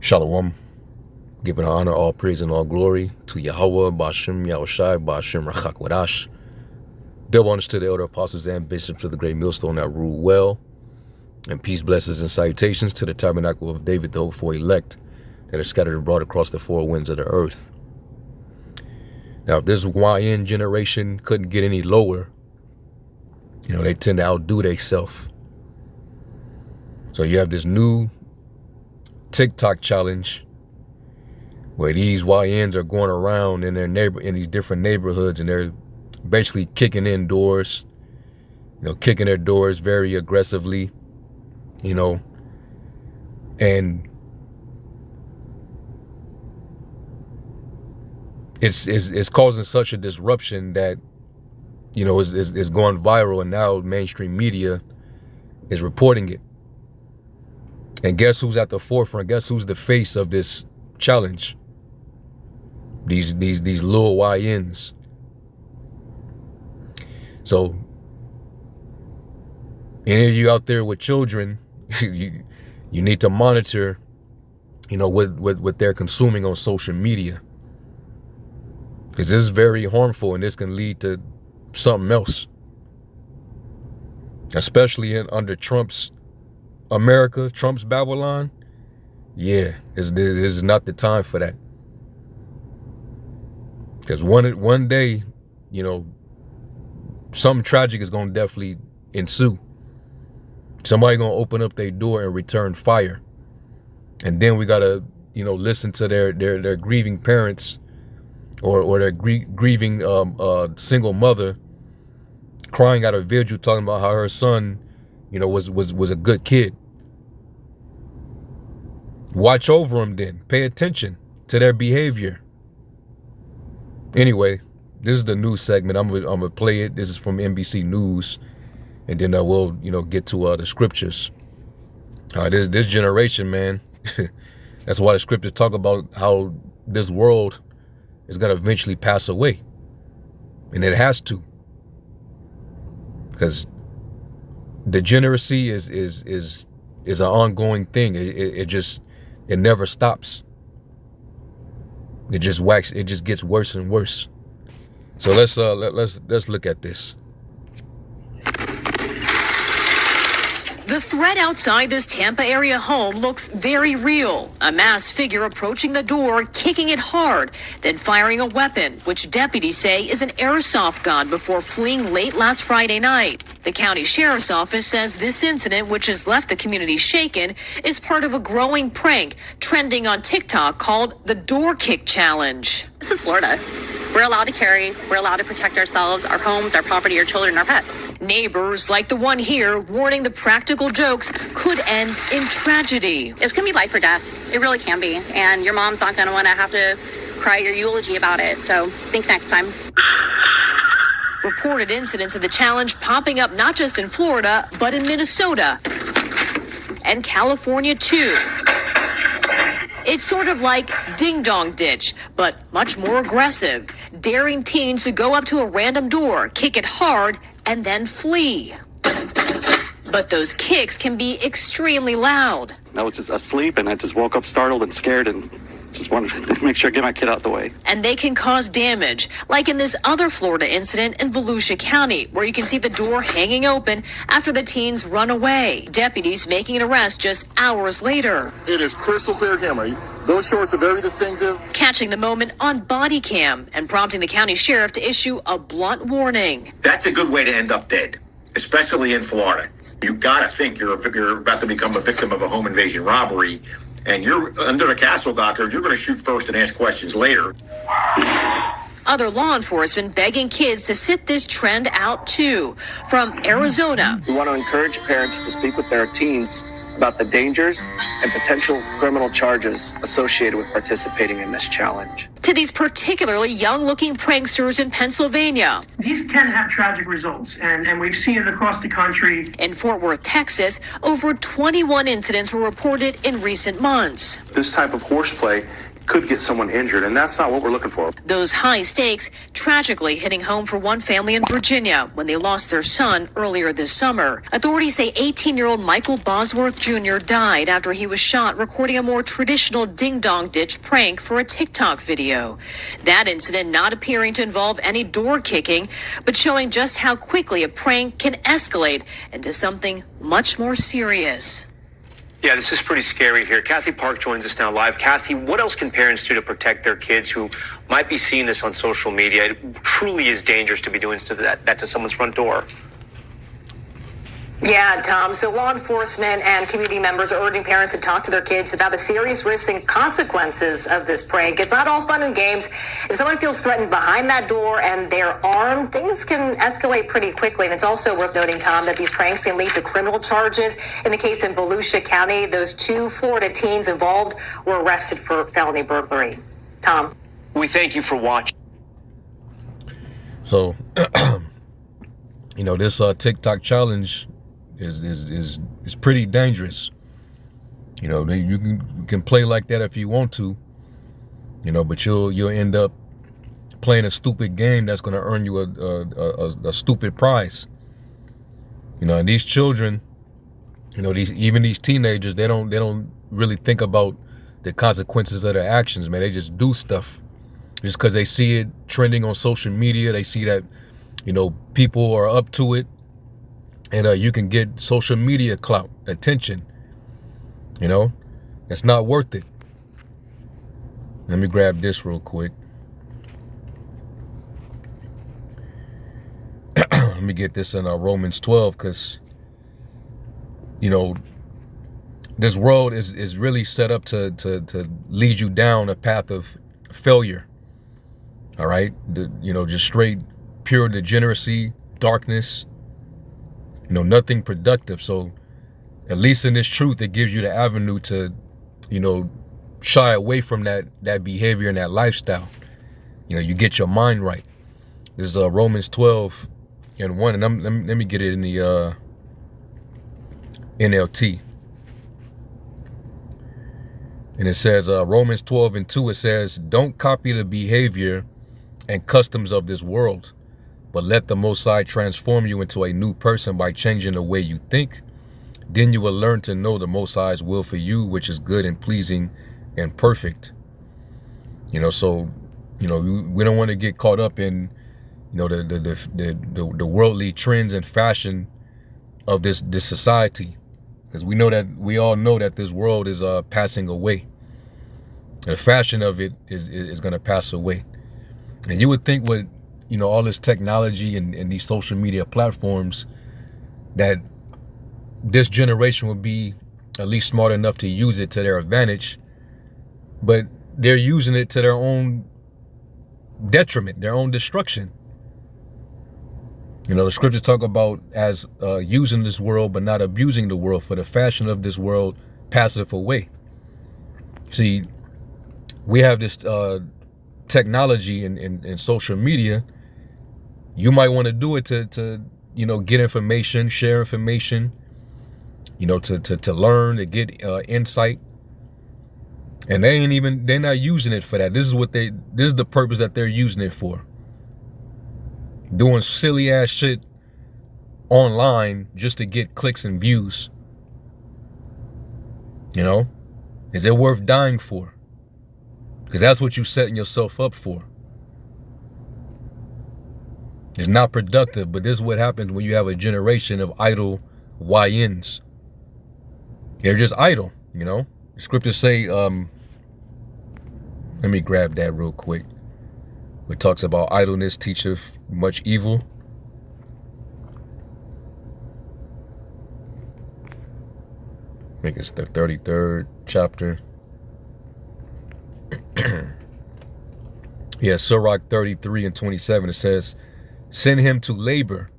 Shalom. Giving honor, all praise, and all glory to Yahweh, Ba'ashem, Yahushai, Ba'ashem, Rachak Wadash. Double honors to the elder apostles and bishops of the great millstone that rule well. And peace, blessings, and salutations to the tabernacle of David, the hopeful elect, that are scattered abroad across the four winds of the earth. Now, if this YN generation couldn't get any lower, they tend to outdo themselves. So you have this new TikTok challenge where these YNs are going around in in these different neighborhoods, and they're basically kicking in doors, kicking their doors very aggressively, and it's causing such a disruption that is going viral, and now mainstream media is reporting it. And guess who's at the forefront? Guess who's the face of this challenge? These little YNs. So any of you out there with children, you need to monitor, what they're consuming on social media, because this is very harmful, and this can lead to something else, especially under Trump's America, Trump's Babylon. Yeah, this is not the time for that. Because one day, something tragic is going to definitely ensue. Somebody going to open up their door and return fire. And then we got to, listen to their grieving parents or their grieving single mother crying out a vigil, talking about how her son, was a good kid. Watch over them then. Pay attention to their behavior. Anyway, this is the news segment. I'm gonna play it. This is from NBC News, and then we'll get to the scriptures. This generation, man. That's why the scriptures talk about how this world is gonna eventually pass away, and it has to, because degeneracy is an ongoing thing. It never stops. It just gets worse and worse. So let's look at this. The threat outside this Tampa area home looks very real. A masked figure approaching the door, kicking it hard, then firing a weapon, which deputies say is an airsoft gun, before fleeing late last Friday night. The county sheriff's office says this incident, which has left the community shaken, is part of a growing prank trending on TikTok called the Door Kick Challenge. This is Florida. We're allowed to carry, we're allowed to protect ourselves, our homes, our property, our children, our pets. Neighbors like the one here warning the practical jokes could end in tragedy. It's gonna be life or death. It really can be. And your mom's not gonna wanna have to cry your eulogy about it. So think next time. Reported incidents of the challenge popping up not just in Florida, but in Minnesota and California too. It's sort of like Ding Dong Ditch, but much more aggressive, daring teens to go up to a random door, kick it hard, and then flee. But those kicks can be extremely loud. I was just asleep, and I just woke up startled and scared, and just wanted to make sure I get my kid out the way. And they can cause damage, like in this other Florida incident in Volusia County, where you can see the door hanging open after the teens run away. Deputies making an arrest just hours later. It is crystal clear camera. Those shorts are very distinctive. Catching the moment on body cam and prompting the county sheriff to issue a blunt warning. That's a good way to end up dead, especially in Florida. You gotta think you're about to become a victim of a home invasion robbery, and you're under the castle doctrine. You're going to shoot first and ask questions later. Other law enforcement begging kids to sit this trend out too. From Arizona. We want to encourage parents to speak with their teens about the dangers and potential criminal charges associated with participating in this challenge. To these particularly young-looking pranksters in Pennsylvania. These can have tragic results, and we've seen it across the country. In Fort Worth, Texas, over 21 incidents were reported in recent months. This type of horseplay could get someone injured, and that's not what we're looking for. Those high stakes tragically hitting home for one family in Virginia when they lost their son earlier this summer. Authorities say 18-year-old Michael Bosworth Jr. died after he was shot recording a more traditional ding-dong ditch prank for a TikTok video. That incident not appearing to involve any door kicking, but showing just how quickly a prank can escalate into something much more serious. Yeah, this is pretty scary here. Kathy Park joins us now live. Kathy, what else can parents do to protect their kids who might be seeing this on social media? It truly is dangerous to be doing that to someone's front door. Yeah, Tom. So law enforcement and community members are urging parents to talk to their kids about the serious risks and consequences of this prank. It's not all fun and games. If someone feels threatened behind that door and they're armed, things can escalate pretty quickly. And it's also worth noting, Tom, that these pranks can lead to criminal charges. In the case in Volusia County, those 2 Florida teens involved were arrested for felony burglary. Tom. We thank you for watching. So, this TikTok challenge is pretty dangerous. You can play like that if you want to, but you'll end up playing a stupid game that's going to earn you a stupid prize. And these children, these teenagers, they don't really think about the consequences of their actions, man. They just do stuff just because they see it trending on social media. They see that people are up to it. And you can get social media clout, attention. It's not worth it. Let me grab this real quick. Let me get this in Romans 12, because, this world is really set up to lead you down a path of failure. All right? Just straight, pure degeneracy, darkness. Nothing productive. So at least in this truth, it gives you the avenue to, shy away from that behavior and that lifestyle. You get your mind right. This is Romans 12:1, and let me get it in the NLT. And it says, Romans 12:2, it says, don't copy the behavior and customs of this world, but let the Most High transform you into a new person by changing the way you think. Then you will learn to know the Most High's will for you, which is good and pleasing and perfect. So, we don't want to get caught up in, the worldly trends and fashion of this society, because we all know that this world is passing away. The fashion of it is going to pass away. And you would think with all this technology and these social media platforms, that this generation would be at least smart enough to use it to their advantage, but they're using it to their own detriment, their own destruction. The scriptures talk about as using this world, but not abusing the world, for the fashion of this world passeth away. See, we have this technology and social media. You might want to do it to get information, share information, to learn, to get insight. And they're not using it for that. This is the purpose that they're using it for. Doing silly ass shit online just to get clicks and views. Is it worth dying for? Because that's what you're setting yourself up for. It's not productive, but this is what happens when you have a generation of idle YNs. They're just idle, The scriptures say, let me grab that real quick. It talks about idleness teacheth much evil. I think it's the 33rd chapter. Yeah, Sirach 33:27, it says, send him to labor,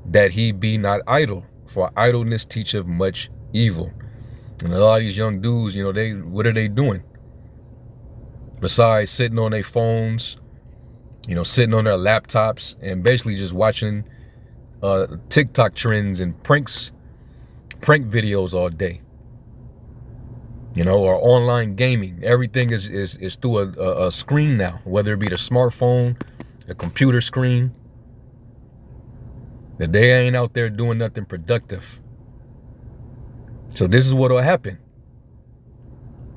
that he be not idle, for idleness teacheth much evil. And a lot of these young dudes, what are they doing? Besides sitting on their phones, sitting on their laptops and basically just watching TikTok trends and prank videos all day. you know, or online gaming. Everything is through a screen now, whether it be the smartphone, a computer screen. That they ain't out there doing nothing productive. So this is what will happen.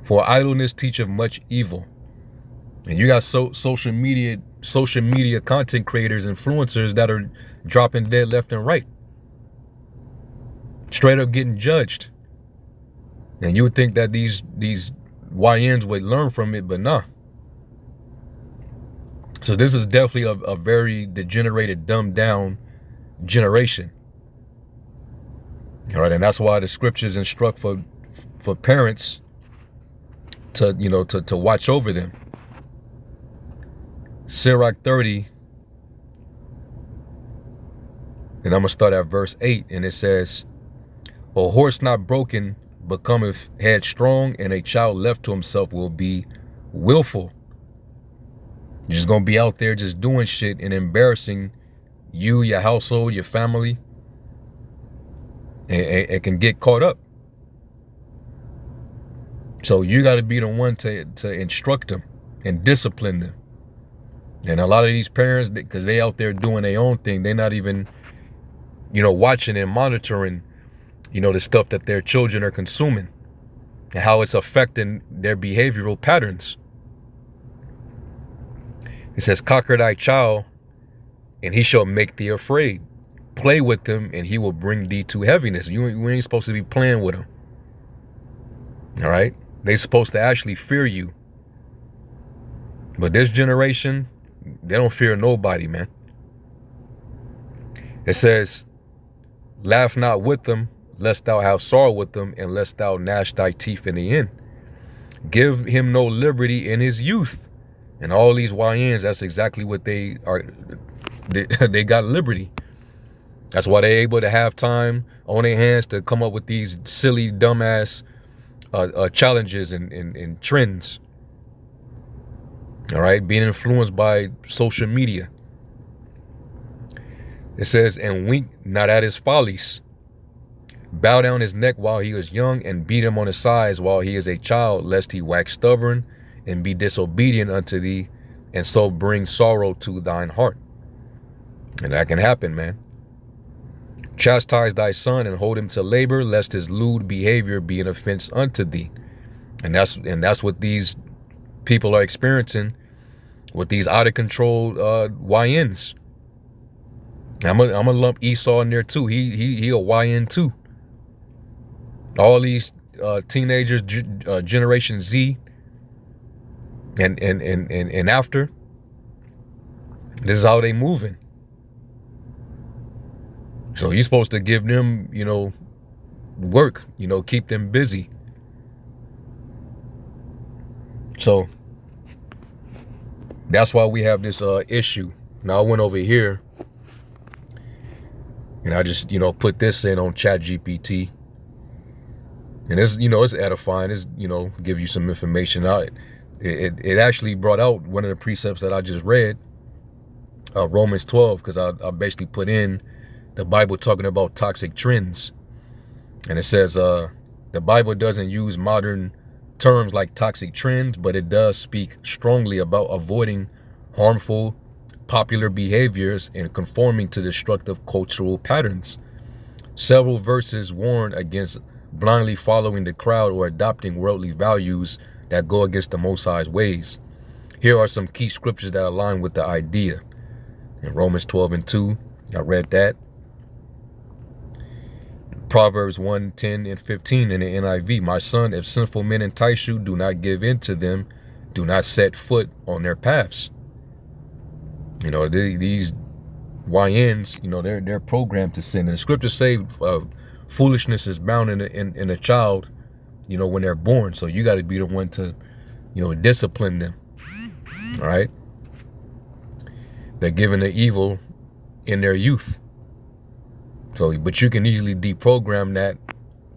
For idleness teacheth much evil. And you got social media content creators, influencers that are dropping dead left and right. Straight up getting judged. And you would think that these YNs would learn from it, but nah. So this is definitely a very degenerated, dumbed down generation. All right, and that's why the scriptures instruct for parents to, you know, to watch over them. Sirach 30, and I'm gonna start at verse 8, and it says, "A horse not broken becometh headstrong, and a child left to himself will be willful." You're just gonna be out there just doing shit and embarrassing you, your household, your family, and it can get caught up. So you got to be the one to instruct them and discipline them. And a lot of these parents, because they out there doing their own thing, they're not even, you know, watching and monitoring, you know, the stuff that their children are consuming and how it's affecting their behavioral patterns. It says, "Conquer thy child, and he shall make thee afraid. Play with him, and he will bring thee to heaviness." You ain't supposed to be playing with him. All right? They supposed to actually fear you. But this generation, they don't fear nobody, man. It says, "Laugh not with them, lest thou have sorrow with them, and lest thou gnash thy teeth in the end. Give him no liberty in his youth." And all these YNs, that's exactly what they are. They got liberty. That's why they're able to have time on their hands to come up with these silly, dumbass challenges and trends. All right, being influenced by social media. It says, "And wink not at his follies. Bow down his neck while he is young, and beat him on his sides while he is a child, lest he wax stubborn and be disobedient unto thee, and so bring sorrow to thine heart." And that can happen, man. "Chastise thy son and hold him to labor, lest his lewd behavior be an offense unto thee." And that's what these people are experiencing with these out of control YNs. I'm gonna lump Esau in there too. He a YN too. All these teenagers, Generation Z, and after, this is how they moving. So you're supposed to give them, you know, work, you know, keep them busy. So that's why we have this issue. Now I went over here and I just, you know, put this in on ChatGPT. And it's, you know, it's edifying. It's, you know, give you some information out. It actually brought out one of the precepts that I just read, Romans 12, because I basically put in the Bible talking about toxic trends. And it says the Bible doesn't use modern terms like toxic trends, but it does speak strongly about avoiding harmful popular behaviors and conforming to destructive cultural patterns. Several verses warn against blindly following the crowd or adopting worldly values that go against the Most High's ways. Here are some key scriptures that align with the idea. In Romans 12:2, I read that. Proverbs 1:10 and 15 in the NIV. "My son, if sinful men entice you, do not give in to them. Do not set foot on their paths." You know, these YNs, you know, they're programmed to sin. And the scriptures say foolishness is bound in a child, you know, when they're born. So you got to be the one to, you know, discipline them. All right. They're given the evil in their youth. So, but you can easily deprogram that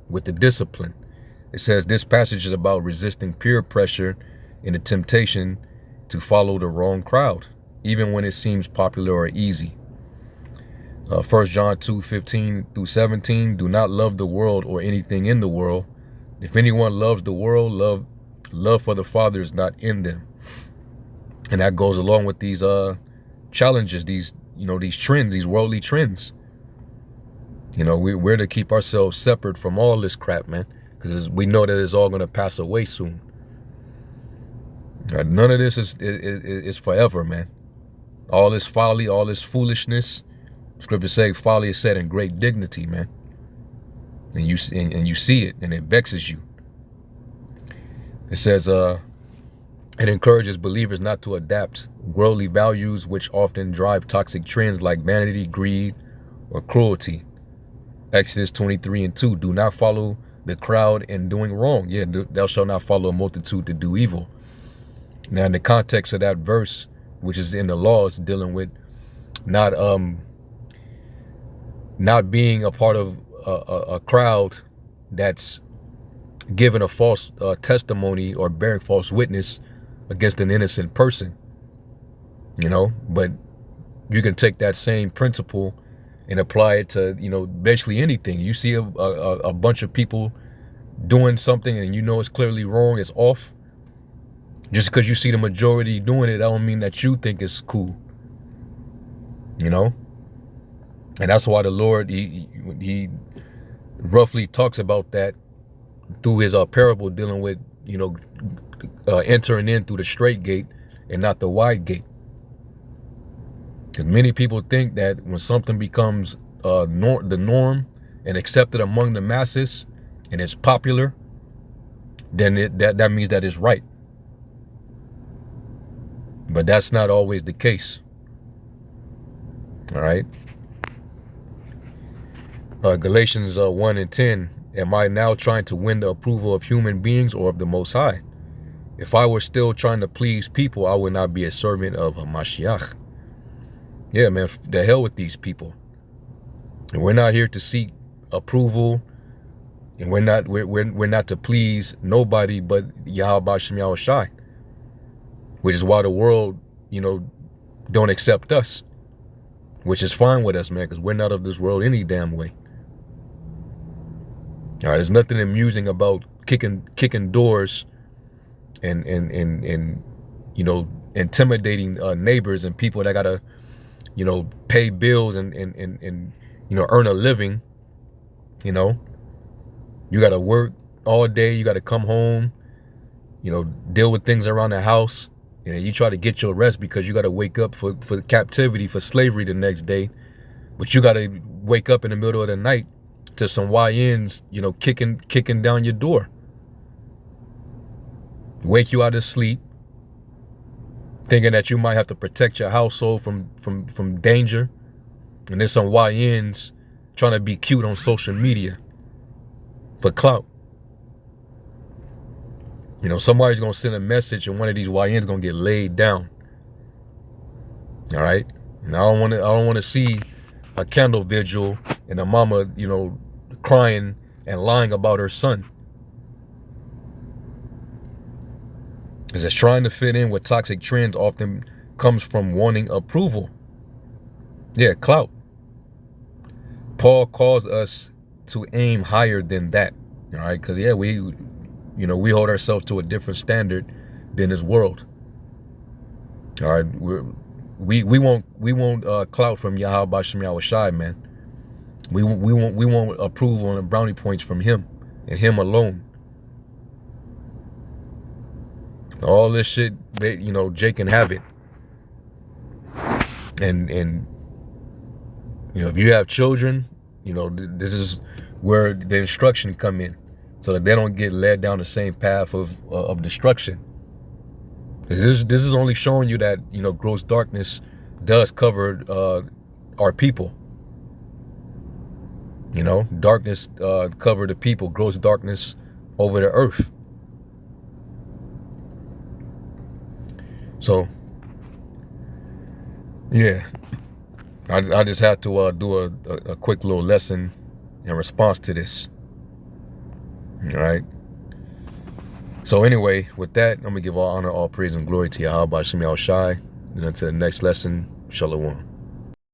with the discipline. It says this passage is about resisting peer pressure and the temptation to follow the wrong crowd, even when it seems popular or easy. 1 John 2:15 through 17, "Do not love the world or anything in the world. If anyone loves the world, love for the Father is not in them. And that goes along with these challenges, these trends, these worldly trends. We're to keep ourselves separate from all this crap, man, because we know that it's all going to pass away soon. None of this is forever, man. All this folly, all this foolishness. Scripture say folly is set in great dignity, man. And you see it, and it vexes you. It says, it encourages believers not to adapt worldly values, which often drive toxic trends like vanity, greed, or cruelty. Exodus 23:2, do not follow the crowd in doing wrong. Yeah, thou shalt not follow a multitude to do evil. Now, in the context of that verse, which is in the law, it's dealing with not being a part of a crowd that's giving a false testimony or bearing false witness against an innocent person. But you can take that same principle and apply it to, basically anything. You see a bunch of people doing something and it's clearly wrong, it's off. Just because you see the majority doing it, that don't mean that you think it's cool. And that's why the Lord, he roughly talks about that through his parable dealing with, entering in through the straight gate and not the wide gate. Because many people think that when something becomes the norm and accepted among the masses and it's popular, then that means that it's right. But that's not always the case. All right. Galatians 1:10. Am I now trying to win the approval of human beings or of the Most High? If I were still trying to please people, I would not be a servant of Hamashiach. Yeah, man, the hell with these people. And we're not here to seek approval, and we're not to please nobody but Yahweh B'Shem Yahushai. Which is why the world, don't accept us. Which is fine with us, man, because we're not of this world any damn way. All right, there's nothing amusing about kicking doors and intimidating neighbors and people that gotta, pay bills and earn a living. You gotta work all day. You gotta come home, deal with things around the house. And you try to get your rest because you got to wake up for captivity, for slavery the next day. But you got to wake up in the middle of the night to some YNs, kicking down your door. Wake you out of sleep, thinking that you might have to protect your household from danger. And there's some YNs trying to be cute on social media for clout. Somebody's going to send a message and one of these YNs going to get laid down. All right. And I don't want to see a candle vigil and a mama, crying and lying about her son. Because it's trying to fit in with toxic trends often comes from wanting approval. Yeah, clout. Paul calls us to aim higher than that. All right. Because, yeah, we hold ourselves to a different standard than this world. All right, we won't clout from Yahweh B'Shem Yahushai, man. We won't approval and brownie points from him and him alone. All this shit, Jake can have it. And if you have children, this is where the instruction come in. So that they don't get led down the same path of destruction. This is only showing you that, gross darkness does cover our people. Darkness cover the people, gross darkness over the earth. So, yeah, I just had to do a quick little lesson in response to this. All right. So anyway, with that, I'm going to give all honor, all praise, and glory to Yahweh B'Shem Yahushai. And until the next lesson, Shalom.